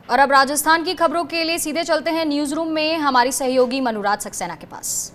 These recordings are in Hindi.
और अब राजस्थान की खबरों के लिए सीधे चलते हैं न्यूज रूम में हमारी सहयोगी मनुराज सक्सेना के पास।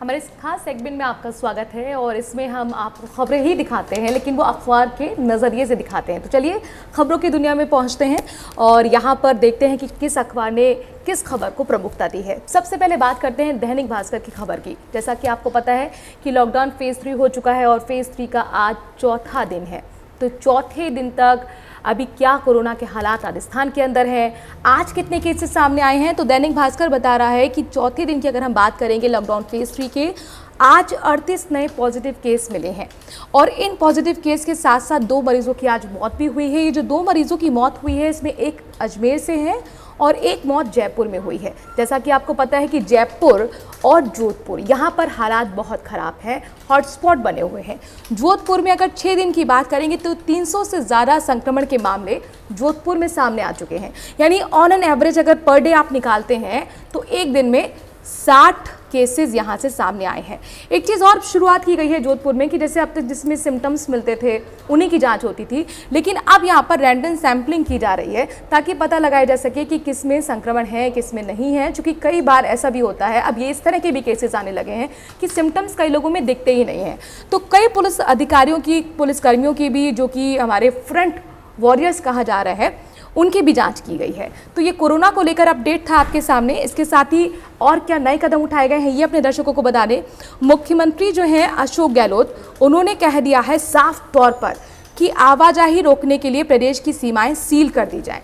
हमारे इस खास सेगमेंट में आपका स्वागत है और इसमें हम आपको खबरें ही दिखाते हैं, लेकिन वो अखबार के नज़रिए से दिखाते हैं। तो चलिए खबरों की दुनिया में पहुंचते हैं और यहाँ पर देखते हैं कि किस अखबार ने किस खबर को प्रमुखता दी है। सबसे पहले बात करते हैं दैनिक भास्कर की खबर की। जैसा कि आपको पता है कि लॉकडाउन फेज़ 3 हो चुका है और फेज़ 3 का आज चौथा दिन है। तो चौथे दिन तक अभी क्या कोरोना के हालात राजस्थान के अंदर हैं, आज कितने केसेस सामने आए हैं, तो दैनिक भास्कर बता रहा है कि चौथे दिन की अगर हम बात करेंगे लॉकडाउन फेज़ 3 के, आज 38 नए पॉजिटिव केस मिले हैं। और इन पॉजिटिव केस के साथ साथ 2 मरीजों की आज मौत भी हुई है। ये जो 2 मरीजों की मौत हुई है, इसमें एक अजमेर से है और एक मौत जयपुर में हुई है। जैसा कि आपको पता है कि जयपुर और जोधपुर यहाँ पर हालात बहुत ख़राब हैं, हॉटस्पॉट बने हुए हैं। जोधपुर में अगर 6 दिन की बात करेंगे तो 300 से ज़्यादा संक्रमण के मामले जोधपुर में सामने आ चुके हैं। यानी ऑन एन एवरेज अगर पर डे आप निकालते हैं तो एक दिन में 60 केसेस यहाँ से सामने आए हैं। एक चीज़ और शुरुआत की गई है जोधपुर में कि जैसे अब तक जिसमें सिम्टम्स मिलते थे उन्हीं की जांच होती थी, लेकिन अब यहाँ पर रैंडम सैम्पलिंग की जा रही है ताकि पता लगाया जा सके कि किस में संक्रमण है किस में नहीं है। क्योंकि कई बार ऐसा भी होता है, अब ये इस तरह के भी केसेस आने लगे हैं कि सिम्टम्स कई लोगों में दिखते ही नहीं हैं। तो कई पुलिस अधिकारियों की, पुलिसकर्मियों की भी, जो कि हमारे फ्रंट वॉरियर्स कहा जा रहा है, उनकी भी जांच की गई है। तो ये कोरोना को लेकर अपडेट था आपके सामने। इसके साथ ही और क्या नए कदम उठाए गए हैं ये अपने दर्शकों को बता दें। मुख्यमंत्री जो हैं अशोक गहलोत, उन्होंने कह दिया है साफ तौर पर कि आवाजाही रोकने के लिए प्रदेश की सीमाएं सील कर दी जाएं।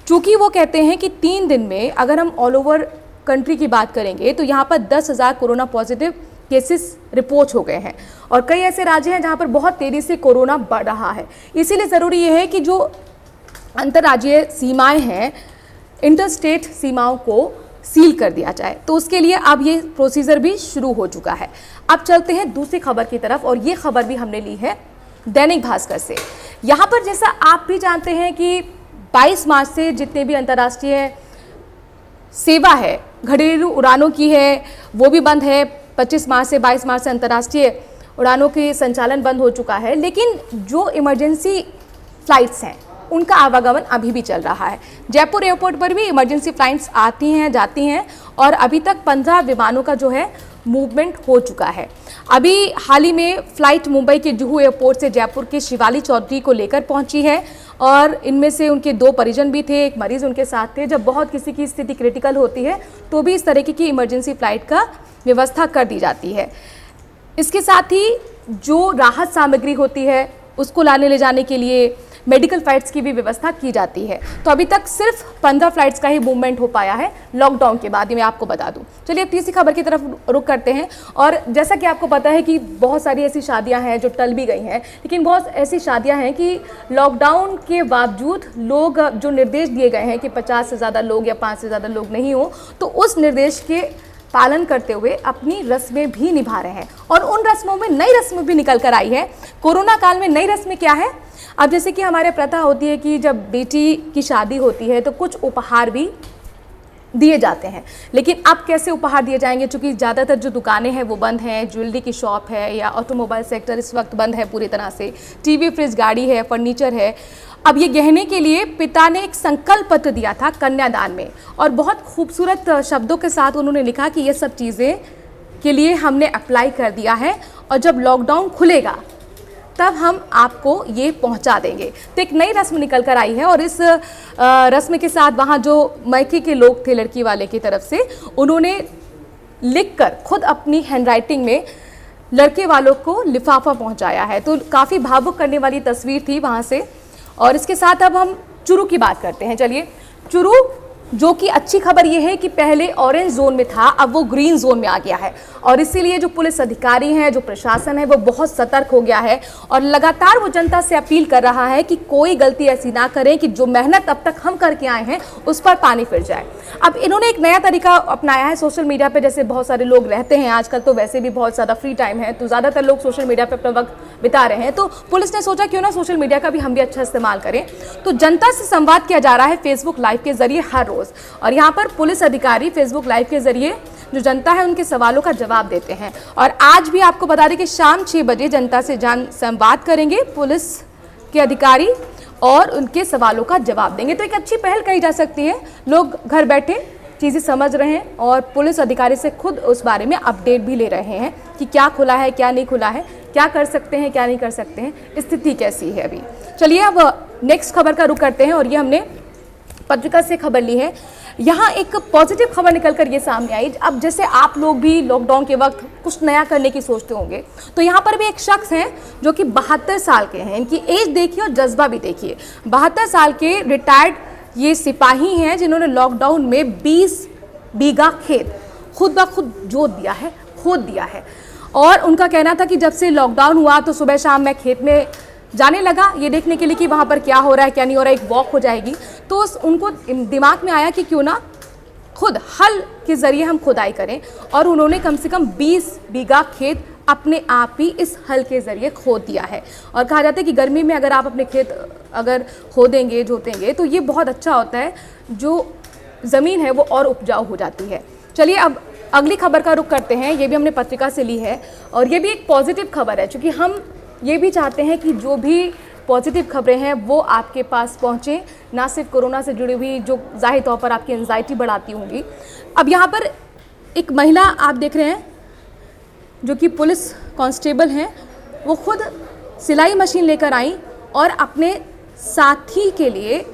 चूँकि वो कहते हैं कि 3 दिन में अगर हम ऑल ओवर कंट्री की बात करेंगे तो यहाँ पर 10,000 कोरोना पॉजिटिव केसेस रिपोर्ट हो गए हैं और कई ऐसे राज्य हैं जहाँ पर बहुत तेज़ी से कोरोना बढ़ रहा है। इसीलिए ज़रूरी ये है कि जो अंतर्राज्यीय सीमाएं हैं, इंटर स्टेट सीमाओं को सील कर दिया जाए। तो उसके लिए अब ये प्रोसीजर भी शुरू हो चुका है। अब चलते हैं दूसरी खबर की तरफ और ये खबर भी हमने ली है दैनिक भास्कर से। यहाँ पर जैसा आप भी जानते हैं कि 22 मार्च से जितने भी अंतर्राष्ट्रीय सेवा है, घरेलू उड़ानों की है, वो भी बंद है। 25 मार्च से 22 मार्च से अंतर्राष्ट्रीय उड़ानों के संचालन बंद हो चुका है, लेकिन जो इमरजेंसी फ्लाइट्स हैं उनका आवागमन अभी भी चल रहा है। जयपुर एयरपोर्ट पर भी इमरजेंसी फ्लाइट्स आती हैं जाती हैं और अभी तक 15 विमानों का जो है मूवमेंट हो चुका है। अभी हाल ही में फ्लाइट मुंबई के जुहू एयरपोर्ट से जयपुर के शिवाली चौधरी को लेकर पहुंची है और इनमें से उनके 2 परिजन भी थे, एक मरीज उनके साथ थे। जब बहुत किसी की स्थिति क्रिटिकल होती है तो भी इस तरीके की इमरजेंसी फ्लाइट का व्यवस्था कर दी जाती है। इसके साथ ही जो राहत सामग्री होती है उसको लाने ले जाने के लिए मेडिकल फ्लाइट्स की भी व्यवस्था की जाती है। तो अभी तक सिर्फ 15 फ्लाइट्स का ही मूवमेंट हो पाया है लॉकडाउन के बाद, ये मैं आपको बता दूं। चलिए अब तीसरी खबर की तरफ रुख करते हैं। और जैसा कि आपको पता है कि बहुत सारी ऐसी शादियां हैं जो टल भी गई हैं, लेकिन बहुत ऐसी शादियां हैं कि लॉकडाउन के बावजूद लोग, जो निर्देश दिए गए हैं कि 50 से ज़्यादा लोग या 5 से ज़्यादा लोग नहीं हो, तो उस निर्देश के पालन करते हुए अपनी रस्में भी निभा रहे हैं। और उन रस्मों में नई रस्म भी निकल कर आई है। कोरोना काल में नई रस्में क्या है? अब जैसे कि हमारे प्रथा होती है कि जब बेटी की शादी होती है तो कुछ उपहार भी दिए जाते हैं, लेकिन अब कैसे उपहार दिए जाएंगे? क्योंकि ज़्यादातर जो दुकानें हैं वो बंद हैं, ज्वेलरी की शॉप है या ऑटोमोबाइल सेक्टर इस वक्त बंद है पूरी तरह से, टीवी, फ्रिज, गाड़ी है, फर्नीचर है। अब ये गहने के लिए पिता ने एक संकल्प पत्र दिया था कन्यादान में और बहुत खूबसूरत शब्दों के साथ उन्होंने लिखा कि ये सब चीज़ें के लिए हमने अप्लाई कर दिया है और जब लॉकडाउन खुलेगा तब हम आपको ये पहुंचा देंगे। तो एक नई रस्म निकल कर आई है और इस रस्म के साथ वहाँ जो मायके के लोग थे लड़की वाले की तरफ से, उन्होंने लिखकर खुद अपनी हैंडराइटिंग में लड़के वालों को लिफाफा पहुंचाया है। तो काफ़ी भावुक करने वाली तस्वीर थी वहाँ से। और इसके साथ अब हम चुरू की बात करते हैं। चलिए, चुरू जो कि अच्छी खबर ये है कि पहले ऑरेंज जोन में था, अब वो ग्रीन जोन में आ गया है और इसीलिए जो पुलिस अधिकारी हैं, जो प्रशासन है, वो बहुत सतर्क हो गया है और लगातार वो जनता से अपील कर रहा है कि कोई गलती ऐसी ना करें कि जो मेहनत अब तक हम करके आए हैं उस पर पानी फिर जाए। अब इन्होंने एक नया तरीका अपनाया है सोशल मीडिया पे। जैसे बहुत सारे लोग रहते हैं आजकल, तो वैसे भी बहुत ज़्यादा फ्री टाइम है, तो ज़्यादातर लोग सोशल मीडिया पर अपना वक्त बिता रहे हैं। तो पुलिस ने सोचा क्यों ना सोशल मीडिया का भी हम भी अच्छा इस्तेमाल करें। तो जनता से संवाद किया जा रहा है फेसबुक लाइव के जरिए हर रोज़, और यहाँ पर पुलिस अधिकारी फेसबुक लाइव के जरिए जो जनता है उनके सवालों का जवाब देते हैं। और आज भी आपको बता दें कि शाम 6 बजे जनता से संवाद करेंगे पुलिस के अधिकारी। और उनके सवालों का जवाब देंगे। तो एक अच्छी पहल कही जा सकती है, लोग घर बैठे चीज़ें समझ रहे हैं और पुलिस अधिकारी से खुद उस बारे में अपडेट भी ले रहे हैं कि क्या खुला है, क्या नहीं खुला है, क्या कर सकते हैं, क्या नहीं कर सकते हैं, स्थिति कैसी है अभी। चलिए अब नेक्स्ट खबर का रुख करते हैं और ये हमने पत्रिका से खबर ली है। यहाँ एक पॉजिटिव खबर निकलकर ये सामने आई। अब जैसे आप लोग भी लॉकडाउन के वक्त कुछ नया करने की सोचते होंगे, तो यहाँ पर भी एक शख्स हैं जो कि 72 साल के हैं। इनकी एज देखिए और जज्बा भी देखिए। 72 साल के रिटायर्ड ये सिपाही हैं जिन्होंने लॉकडाउन में 20 बीघा खेत खुद ब खुद जोत दिया है, खोद दिया है। और उनका कहना था कि जब से लॉकडाउन हुआ तो सुबह शाम मैं खेत में जाने लगा ये देखने के लिए कि वहाँ पर क्या हो रहा है, क्या नहीं हो रहा है, एक वॉक हो जाएगी। तो उनको दिमाग में आया कि क्यों ना खुद हल के ज़रिए हम खुदाई करें, और उन्होंने कम से कम 20 बीघा खेत अपने आप ही इस हल के ज़रिए खोद दिया है। और कहा जाता है कि गर्मी में अगर आप अपने खेत अगर खोदेंगे, जोतेंगे, तो ये बहुत अच्छा होता है, जो ज़मीन है वो और उपजाऊ हो जाती है। चलिए अब अगली खबर का रुख करते हैं। ये भी हमने पत्रिका से ली है और ये भी एक पॉजिटिव खबर है, क्योंकि हम ये भी चाहते हैं कि जो भी पॉजिटिव खबरें हैं वो आपके पास पहुँचें, ना सिर्फ कोरोना से जुड़ी हुई जो ज़ाहिर तौर पर आपकी एंजाइटी बढ़ाती होंगी। अब यहाँ पर एक महिला आप देख रहे हैं जो कि पुलिस कांस्टेबल हैं, वो खुद सिलाई मशीन लेकर आई और अपने साथी के लिए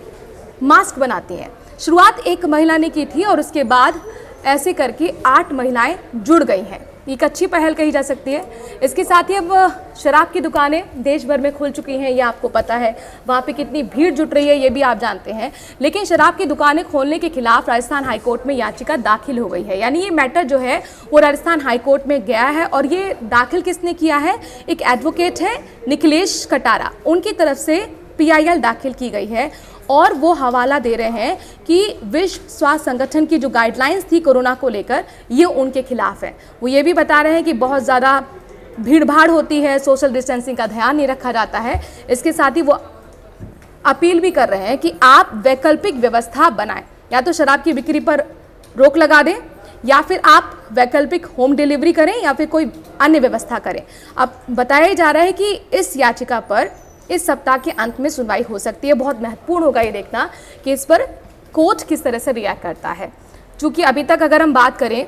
मास्क बनाती हैं। शुरुआत एक महिला ने की थी और उसके बाद ऐसे करके 8 महिलाएं जुड़ गई हैं। एक अच्छी पहल कही जा सकती है। इसके साथ ही अब शराब की दुकानें देश भर में खुल चुकी हैं, ये आपको पता है। वहाँ पे कितनी भीड़ जुट रही है ये भी आप जानते हैं। लेकिन शराब की दुकानें खोलने के खिलाफ राजस्थान हाईकोर्ट में याचिका दाखिल हो गई है। यानी ये मैटर जो है वो राजस्थान हाईकोर्ट में गया है और ये दाखिल किसने किया है? एक एडवोकेट है निखिलेश कटारा, उनकी तरफ से PIL दाखिल की गई है और वो हवाला दे रहे हैं कि विश्व स्वास्थ्य संगठन की जो गाइडलाइंस थी कोरोना को लेकर, ये उनके खिलाफ है। वो ये भी बता रहे हैं कि बहुत ज़्यादा भीड़ भाड़ होती है, सोशल डिस्टेंसिंग का ध्यान नहीं रखा जाता है। इसके साथ ही वो अपील भी कर रहे हैं कि आप वैकल्पिक व्यवस्था बनाएं, या तो शराब की बिक्री पर रोक लगा दें या फिर आप वैकल्पिक होम डिलीवरी करें या फिर कोई अन्य व्यवस्था करें। अब बताया जा रहा है कि इस याचिका पर इस सप्ताह के अंत में सुनवाई हो सकती है। बहुत महत्वपूर्ण होगा ये देखना कि इस पर कोर्ट किस तरह से रिएक्ट करता है, क्योंकि अभी तक अगर हम बात करें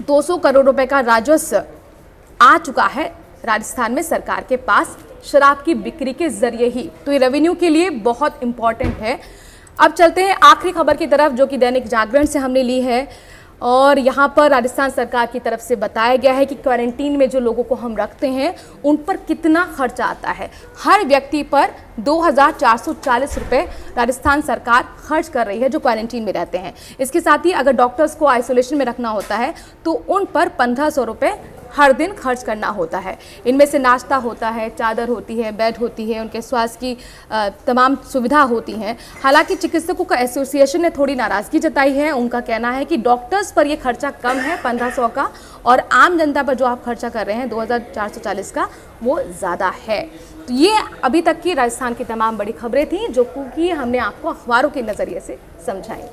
200 करोड़ रुपए का राजस्व आ चुका है राजस्थान में सरकार के पास शराब की बिक्री के जरिए ही, तो ये रेवेन्यू के लिए बहुत इंपॉर्टेंट है। अब चलते हैं आखिरी खबर की तरफ जो कि दैनिक जागरण से हमने ली है और यहाँ पर राजस्थान सरकार की तरफ से बताया गया है कि क्वारंटीन में जो लोगों को हम रखते हैं उन पर कितना खर्च आता है। हर व्यक्ति पर 2440 रुपये राजस्थान सरकार खर्च कर रही है जो क्वारंटीन में रहते हैं। इसके साथ ही अगर डॉक्टर्स को आइसोलेशन में रखना होता है तो उन पर 1500 रुपये हर दिन खर्च करना होता है। इनमें से नाश्ता होता है, चादर होती है, बेड होती है, उनके स्वास्थ्य की तमाम सुविधा होती हैं। हालांकि चिकित्सकों का एसोसिएशन ने थोड़ी नाराज़गी जताई है। उनका कहना है कि डॉक्टर्स पर ये खर्चा कम है 1500 का, और आम जनता पर जो आप खर्चा कर रहे हैं 2440 का, वो ज़्यादा है। तो ये अभी तक की राजस्थान की तमाम बड़ी खबरें थीं जो कि हमने आपको अखबारों के नज़रिए से समझाई।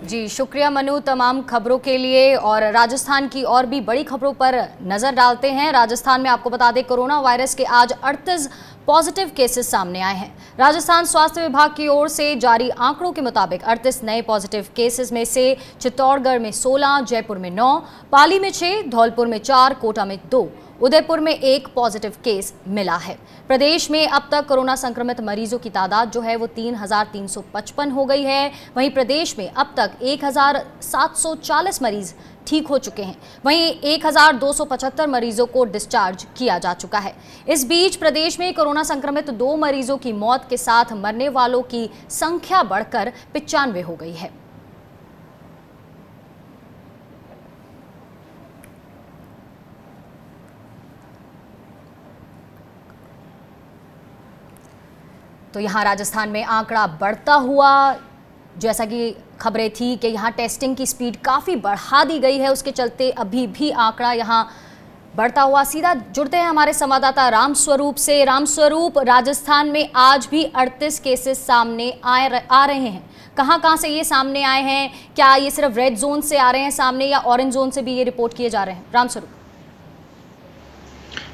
जी शुक्रिया मनु तमाम खबरों के लिए। और राजस्थान की और भी बड़ी खबरों पर नजर डालते हैं। राजस्थान में आपको बता दें कोरोना वायरस के आज 38 पॉजिटिव केसेस सामने आए हैं। राजस्थान स्वास्थ्य विभाग की ओर से जारी आंकड़ों के मुताबिक 38 नए पॉजिटिव केसेस में से चित्तौड़गढ़ में 16, जयपुर में 9, पाली में 6, धौलपुर में 4, कोटा में 2, उदयपुर में 1 पॉजिटिव केस मिला है। प्रदेश में अब तक कोरोना संक्रमित मरीजों की तादाद जो है वो 3355 हो गई है। वहीं प्रदेश में अब तक 1740 मरीज ठीक हो चुके हैं। वहीं 1275 मरीजों को डिस्चार्ज किया जा चुका है। इस बीच प्रदेश में कोरोना संक्रमित 2 मरीजों की मौत के साथ मरने वालों की संख्या बढ़कर 95 हो गई है। तो यहाँ राजस्थान में आंकड़ा बढ़ता हुआ, जैसा कि खबरें थी कि यहाँ टेस्टिंग की स्पीड काफ़ी बढ़ा दी गई है, उसके चलते अभी भी आंकड़ा यहाँ बढ़ता हुआ। सीधा जुड़ते हैं हमारे संवाददाता रामस्वरूप से। रामस्वरूप, राजस्थान में आज भी 38 केसेस सामने आ रहे हैं। कहाँ से ये सामने आए हैं? क्या ये सिर्फ रेड जोन से आ रहे हैं सामने या ऑरेंज जोन से भी ये रिपोर्ट किए जा रहे हैं? रामस्वरूप।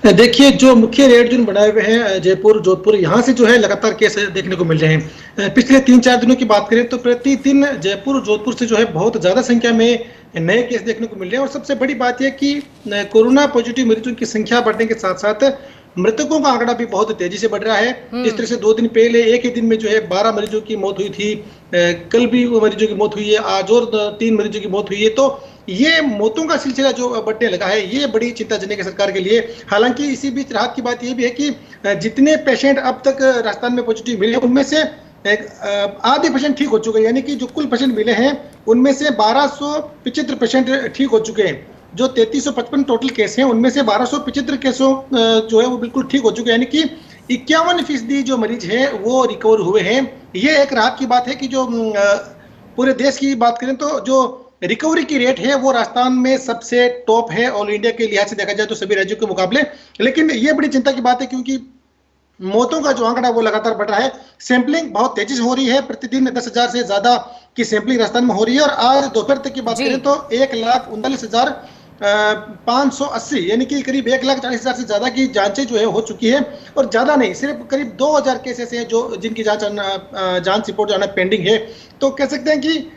देखिए, जो मुख्य रेड जोन बनाए हुए हैं जयपुर, जोधपुर, यहाँ से जो है लगातार केस देखने को मिल रहे हैं। पिछले 3-4 दिनों की बात करें तो प्रतिदिन जयपुर, जोधपुर से जो है बहुत ज़्यादा संख्या में नए केस देखने को मिल रहे हैं। और सबसे बड़ी बात यह कि कोरोना पॉजिटिव मरीजों की संख्या बढ़ने के साथ साथ मृतकों का आंकड़ा भी बहुत तेजी से बढ़ रहा है। इस तरह से 2 दिन पहले एक ही दिन में जो है 12 मरीजों की मौत हुई थी, कल भी मरीजों की मौत हुई है, आज और 3 मरीजों की मौत हुई है। तो ये मौतों का सिलसिला जो बढ़ने लगा है, ये बड़ी चिंताजनक है सरकार के लिए। हालांकि इसी बीच राहत की बात ये भी है कि जितने पेशेंट अब तक राजस्थान में पॉजिटिव मिले उनमें से आधे पेशेंट ठीक हो चुके हैं, यानी कि जो कुल पेशेंट मिले हैं उनमें से 1275 पेशेंट ठीक हो चुके हैं। जो 3355 टोटल केस हैं उनमें से 1275 केसों जो है वो बिल्कुल ठीक हो चुके हैं, यानी कि 51% जो मरीज हैं वो रिकवर हुए हैं। ये एक राहत की बात है कि जो पूरे देश की बात करें तो जो रिकवरी की रेट है वो राजस्थान में सबसे टॉप है ऑल इंडिया के लिहाज से देखा जाए तो सभी राज्यों के मुकाबले। लेकिन ये बड़ी चिंता की बात है क्योंकि मौतों का जो आंकड़ा वो लगातार बढ़ रहा है। सैंपलिंग बहुत तेजी से हो रही है, प्रतिदिन 10,000 से ज्यादा की सैंपलिंग राजस्थान में हो रही है। और आज दोपहर तक की बात करें तो 1,39,580 यानी कि करीब 1,40,000 से ज्यादा की जांचें जो है हो चुकी है। और ज्यादा नहीं, सिर्फ करीब 2,000 केस ऐसे हैं जो जिनकी जांच रिपोर्ट जो है पेंडिंग है। तो कह सकते हैं कि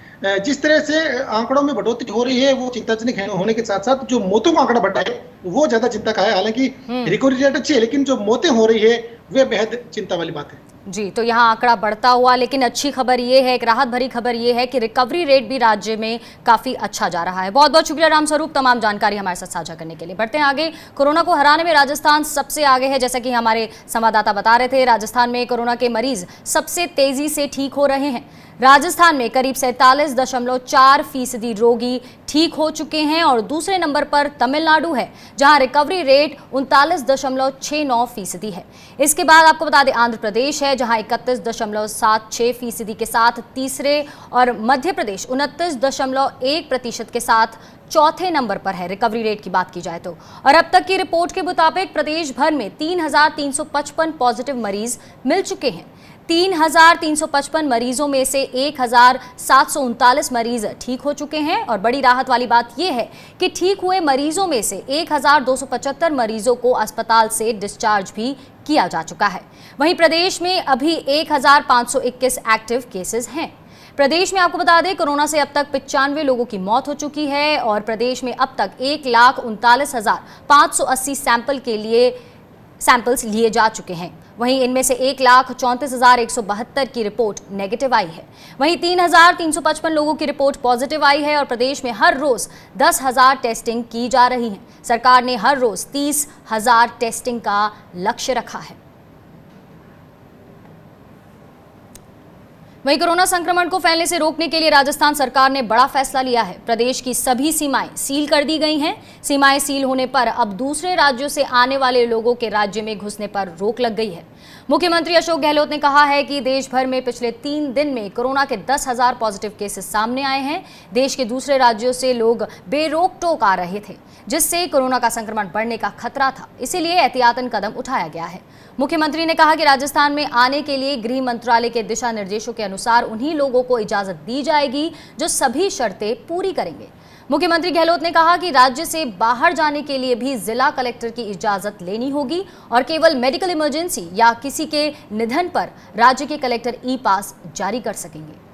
जिस तरह से आंकड़ों में बढ़ोतरी हो रही है वो चिंताजनक होने के साथ साथ जो मौतों का आंकड़ा बढ़ा है वो ज्यादा चिंता का है। हालांकि रिकवरी रेट अच्छी है, लेकिन जो मौतें हो रही है वे बेहद चिंता वाली बात है। जी, तो यहाँ आंकड़ा बढ़ता हुआ, लेकिन अच्छी खबर ये है, एक राहत भरी खबर ये है कि रिकवरी रेट भी राज्य में काफी अच्छा जा रहा है। बहुत बहुत शुक्रिया रामस्वरूप, तमाम जानकारी हमारे साथ साझा करने के लिए। बढ़ते हैं आगे। कोरोना को हराने में राजस्थान सबसे आगे है, जैसा कि हमारे संवाददाता बता रहे थे। राजस्थान में कोरोना के मरीज सबसे तेजी से ठीक हो रहे हैं। राजस्थान में करीब 47.4% रोगी ठीक हो चुके हैं और दूसरे नंबर पर तमिलनाडु है, जहां रिकवरी रेट 39.69% है। इसके बाद आपको बता दें आंध्र प्रदेश है, जहां 31.76% के साथ तीसरे, और मध्य प्रदेश 29.1% के साथ चौथे नंबर पर है रिकवरी रेट की बात की जाए तो। और अब तक की रिपोर्ट के मुताबिक प्रदेश भर में 3,355 पॉजिटिव मरीज मिल चुके हैं। 3,355 मरीजों में से 1,739 मरीज ठीक हो चुके हैं। और बड़ी राहत वाली बात यह है कि ठीक हुए मरीजों में से 1,275 मरीजों को अस्पताल से डिस्चार्ज भी किया जा चुका है। वहीं प्रदेश में अभी 1,521 एक्टिव केसेस हैं। प्रदेश में आपको बता दें कोरोना से अब तक 95 लोगों की मौत हो चुकी है और प्रदेश में अब तक 1,39,580 सैंपल्स लिए जा चुके हैं। वहीं इनमें से 1,34,172 की रिपोर्ट नेगेटिव आई है। वहीं 3,355 लोगों की रिपोर्ट पॉजिटिव आई है और प्रदेश में हर रोज 10,000 टेस्टिंग की जा रही है। सरकार ने हर रोज 30,000 टेस्टिंग का लक्ष्य रखा है। वहीं कोरोना संक्रमण को फैलने से रोकने के लिए राजस्थान सरकार ने बड़ा फैसला लिया है। प्रदेश की सभी सीमाएं सील कर दी गई हैं। सीमाएं सील होने पर अब दूसरे राज्यों से आने वाले लोगों के राज्य में घुसने पर रोक लग गई है। मुख्यमंत्री अशोक गहलोत ने कहा है कि देश भर में पिछले 3 दिन में कोरोना के 10,000 पॉजिटिव केसेस सामने आए हैं। देश के दूसरे राज्यों से लोग बेरोक टोक आ रहे थे, जिससे कोरोना का संक्रमण बढ़ने का खतरा था। इसीलिए एहतियातन कदम उठाया गया है। मुख्यमंत्री ने कहा कि राजस्थान में आने के लिए गृह मंत्रालय के दिशा निर्देशों के अनुसार उन्हीं लोगों को इजाजत दी जाएगी जो सभी शर्तें पूरी करेंगे। मुख्यमंत्री गहलोत ने कहा कि राज्य से बाहर जाने के लिए भी जिला कलेक्टर की इजाजत लेनी होगी और केवल मेडिकल इमरजेंसी या किसी के निधन पर राज्य के कलेक्टर ई पास जारी कर सकेंगे।